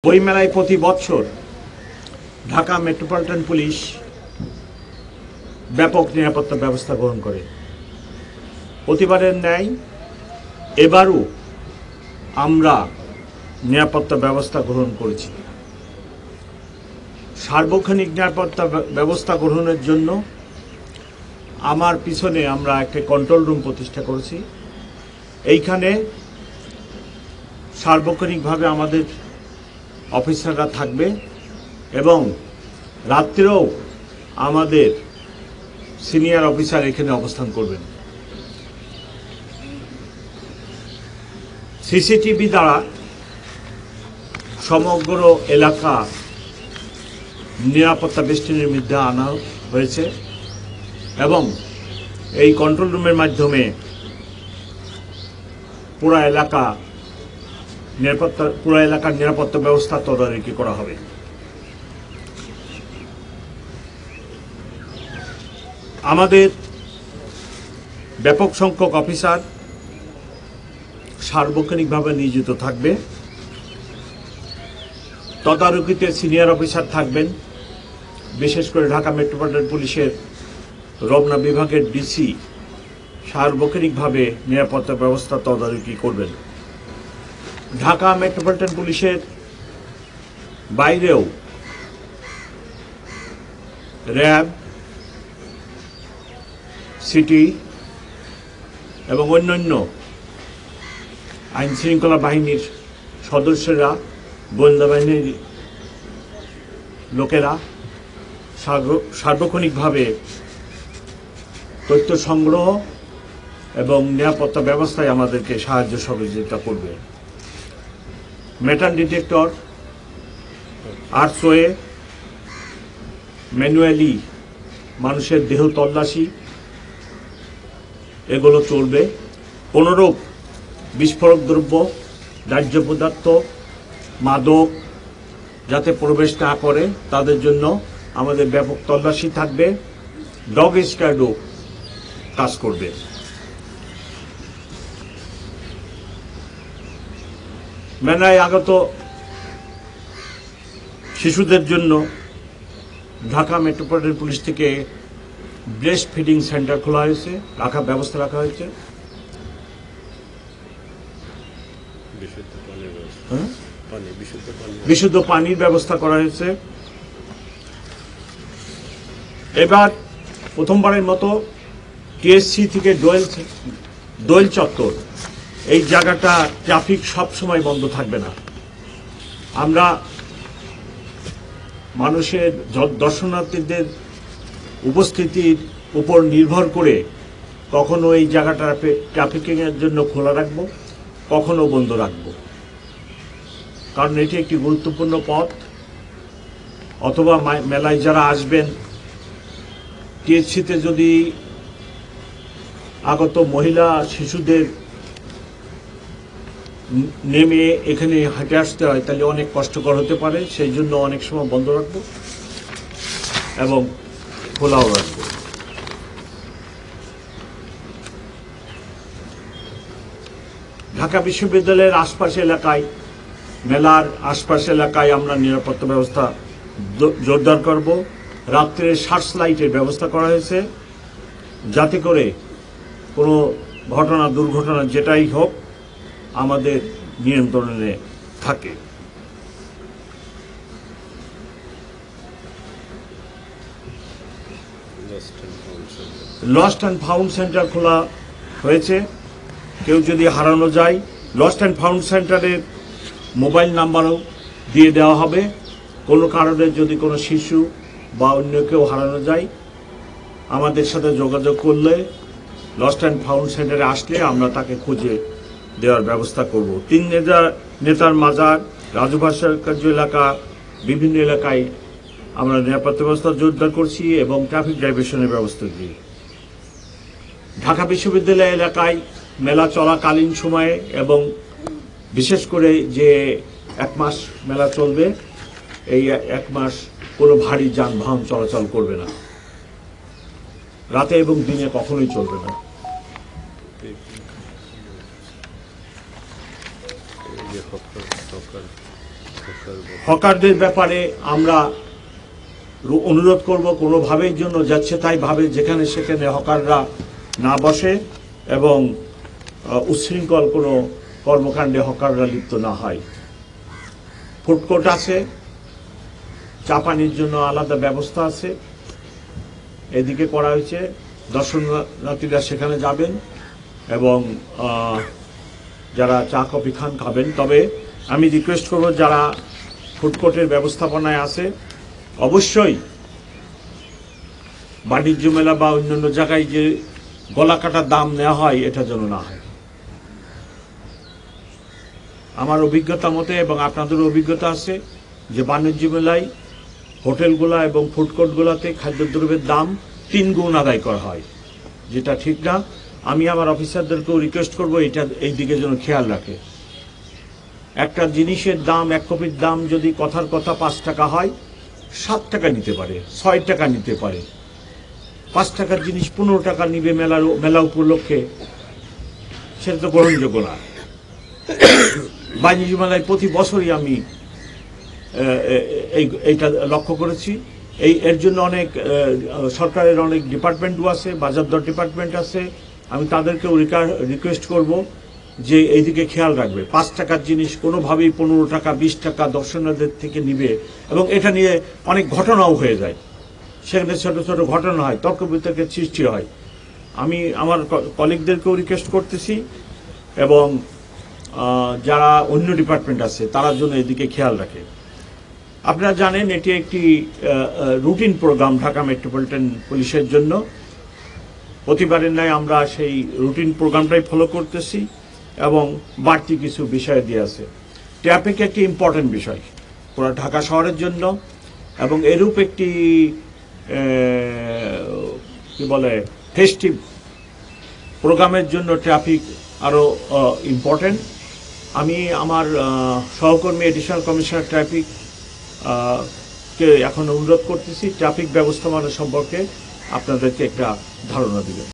বইমেলায় প্রতি বছর ঢাকা মেট্রোপলিটন পুলিশ ব্যাপক নিরাপত্তা ব্যবস্থা গ্রহণ করে। প্রতিবারের ন্যায় এবারও আমরা নিরাপত্তা ব্যবস্থা গ্রহণ করেছি। সার্বক্ষণিক নিরাপত্তা ব্যবস্থা গ্রহণের জন্য আমার পিছনে আমরা একটা কন্ট্রোল রুম প্রতিষ্ঠা করেছি। এইখানে সার্বক্ষণিকভাবে আমাদের অফিসাররা থাকবে এবং রাত্রেও আমাদের সিনিয়র অফিসার এখানে অবস্থান করবেন। সিসিটিভি দ্বারা সমগ্র এলাকা নিরাপত্তা বেষ্টনীর মধ্যে আনা হয়েছে এবং এই কন্ট্রোল রুমের মাধ্যমে পুরো এলাকার নিরাপত্তা ব্যবস্থা তদারকি করা হবে। আমাদের ব্যাপক সংখ্যক অফিসার সার্বক্ষণিকভাবে নিয়োজিত থাকবে। তদারকিতে সিনিয়র অফিসার থাকবেন, বিশেষ করে ঢাকা মেট্রোপলিটন পুলিশের রমনা বিভাগের ডিসি সার্বক্ষণিকভাবে নিরাপত্তা ব্যবস্থা তদারকি করবেন। ঢাকা মেট্রোপলিটন পুলিশের বাইরেও র্যাব, সিটি এবং অন্যান্য আইন শৃঙ্খলা বাহিনীর সদস্যরা, গোয়েন্দা বাহিনীর লোকেরা সার্বক্ষণিকভাবে তথ্য সংগ্রহ এবং নিরাপত্তা ব্যবস্থায় আমাদেরকে সাহায্য সহযোগিতা করবে। মেটাল ডিটেক্টর, আর্টসওয়ে, ম্যানুয়ালি মানুষের দেহ তল্লাশি এগুলো চলবে। কোনোরূপ বিস্ফোরক দ্রব্য, দাহ্য পদার্থ, মাদক যাতে প্রবেশ না করে তাদের জন্য আমাদের ব্যাপক তল্লাশি থাকবে। ডগ স্কোয়াডও কাজ করবে। মেলায় আগত শিশুদের জন্য ঢাকা মেট্রোপলিটন পুলিশ থেকে ব্রেস্ট ফিডিং সেন্টার খোলা হয়েছে, ব্যবস্থা রাখা হয়েছে। বিশুদ্ধ পানির ব্যবস্থা করা হয়েছে। এবার প্রথমবারের মতো টিএসসি থেকে দোয়েল চত্বর এই জায়গাটা ট্রাফিক সব সময় বন্ধ থাকবে না। আমরা মানুষের দর্শনার্থীদের উপস্থিতির উপর নির্ভর করে কখনো এই জায়গাটা ট্রাফিকিংয়ের জন্য খোলা রাখবো, কখনো বন্ধ রাখবো। কারণ এটি একটি গুরুত্বপূর্ণ পথ। অথবা মেলায় যারা আসবেন, টিএসসিতে যদি আগত মহিলা শিশুদের নেমে এখানে হাঁটে আসতে হয় তাহলে অনেক কষ্টকর হতে পারে। সেই জন্য অনেক সময় বন্ধ রাখবো এবং খোলাও রাখবো। ঢাকা বিশ্ববিদ্যালয়ের আশপাশ এলাকায়, মেলার আশপাশ এলাকায় আমরা নিরাপত্তা ব্যবস্থা জোরদার করব। রাত্রে সার্চ লাইটের ব্যবস্থা করা হয়েছে যাতে করে কোনো দুর্ঘটনা যেটাই হোক আমাদের নিয়ন্ত্রণে থাকে। লস্ট অ্যান্ড ফাউন্ড সেন্টার খোলা হয়েছে। কেউ যদি হারানো যায়, লস্ট অ্যান্ড ফাউন্ড সেন্টারের মোবাইল নাম্বারও দিয়ে দেওয়া হবে। কোনো কারণে যদি কোনো শিশু বা অন্য কেউ হারানো যায়, আমাদের সাথে যোগাযোগ করলে লস্ট অ্যান্ড ফাউন্ড সেন্টারে আসলে আমরা তাকে খুঁজে দেওয়ার ব্যবস্থা করব। 3 নেতার মাজার, রাজু ভাস্কর্য এলাকা, বিভিন্ন এলাকায় আমরা নিরাপত্তা ব্যবস্থা জোরদার করছি এবং ট্রাফিক ডাইভারশনের ব্যবস্থা দিই। ঢাকা বিশ্ববিদ্যালয় এলাকায় মেলা চলাকালীন সময়ে এবং বিশেষ করে যে 1 মাস মেলা চলবে, এই 1 মাস কোনো ভারী যানবাহন চলাচল করবে না, রাতে এবং দিনে কখনোই চলবে না। হকারদের ব্যাপারে আমরা অনুরোধ করব কোনোভাবেই জন্য যাচ্ছে তাই ভাবে যেখানে সেখানে হকাররা না বসে এবং উচ্ছৃঙ্খল কোনো কর্মকাণ্ডে হকাররা লিপ্ত না হয়। ফুড কোর্ট আছে, চা পানির জন্য আলাদা ব্যবস্থা আছে, এদিকে করা হয়েছে। দর্শনার্থীরা সেখানে যাবেন এবং যারা চা কফি খাবেন। তবে আমি রিকোয়েস্ট করব যারা ফুড কোর্টের ব্যবস্থাপনায় আছে অবশ্যই বাণিজ্য মেলা বা অন্যান্য জায়গায় যে গলা কাটার দাম নেওয়া হয় এটা যেন না হয়। আমার অভিজ্ঞতা মতে এবং আপনাদের অভিজ্ঞতা আছে যে বাণিজ্য মেলায় হোটেলগুলা এবং ফুড কোর্টগুলোতে খাদ্যদ্রব্যের দাম 3 গুণ আদায় করা হয়, যেটা ঠিক না। আমি আমার অফিসারদেরকেও রিকোয়েস্ট করব এই দিকে যেন খেয়াল রাখে। একটা জিনিসের দাম, এক কপির দাম যদি কথার কথা 5 টাকা হয়, 7 টাকা নিতে পারে, 6 টাকা নিতে পারে। 5 টাকার জিনিস 15 টাকা নিবে মেলা উপলক্ষে, সেটা তো গ্রহণযোগ্য না। বাণিজ্য মেলায় প্রতি বছরই আমি এইটা লক্ষ্য করেছি। এর জন্য অনেক সরকারের অনেক ডিপার্টমেন্টও আছে, বাজার দর ডিপার্টমেন্ট আছে। আমি তাদেরকেও রিকোয়েস্ট করব যে এইদিকে খেয়াল রাখবে। 5 টাকার জিনিস কোনোভাবেই 15 টাকা 20 টাকা দর্শনার্থীদের থেকে নিবে এবং এটা নিয়ে অনেক ঘটনাও হয়ে যায়। সেখানে ছোট ছোট ঘটনা হয়, তর্ক বিতর্কের সৃষ্টি হয়। আমি আমার কলিগদেরকেও রিকোয়েস্ট করতেছি এবং যারা অন্য ডিপার্টমেন্ট আছে তারা জন্য এদিকে খেয়াল রাখে। আপনারা জানেন এটি একটি রুটিন প্রোগ্রাম ঢাকা মেট্রোপলিটন পুলিশের জন্য। প্রতিবারের ন্যায় আমরা সেই রুটিন প্রোগ্রামটাই ফলো করতেছি এবং বাড়তি কিছু বিষয় দিয়ে আছে। ট্রাফিক একটি ইম্পর্টেন্ট বিষয় পুরো ঢাকা শহরের জন্য এবং এরূপ একটি কি বলে ফেস্টিভ প্রোগ্রামের জন্য ট্রাফিক আরও ইম্পর্টেন্ট। আমি আমার সহকর্মী এডিশনাল কমিশনার ট্রাফিক কে এখন অনুরোধ করতেছি ট্রাফিক ব্যবস্থাপনা সম্পর্কে আপনাদেরকে একটা ধারণা দিবেন।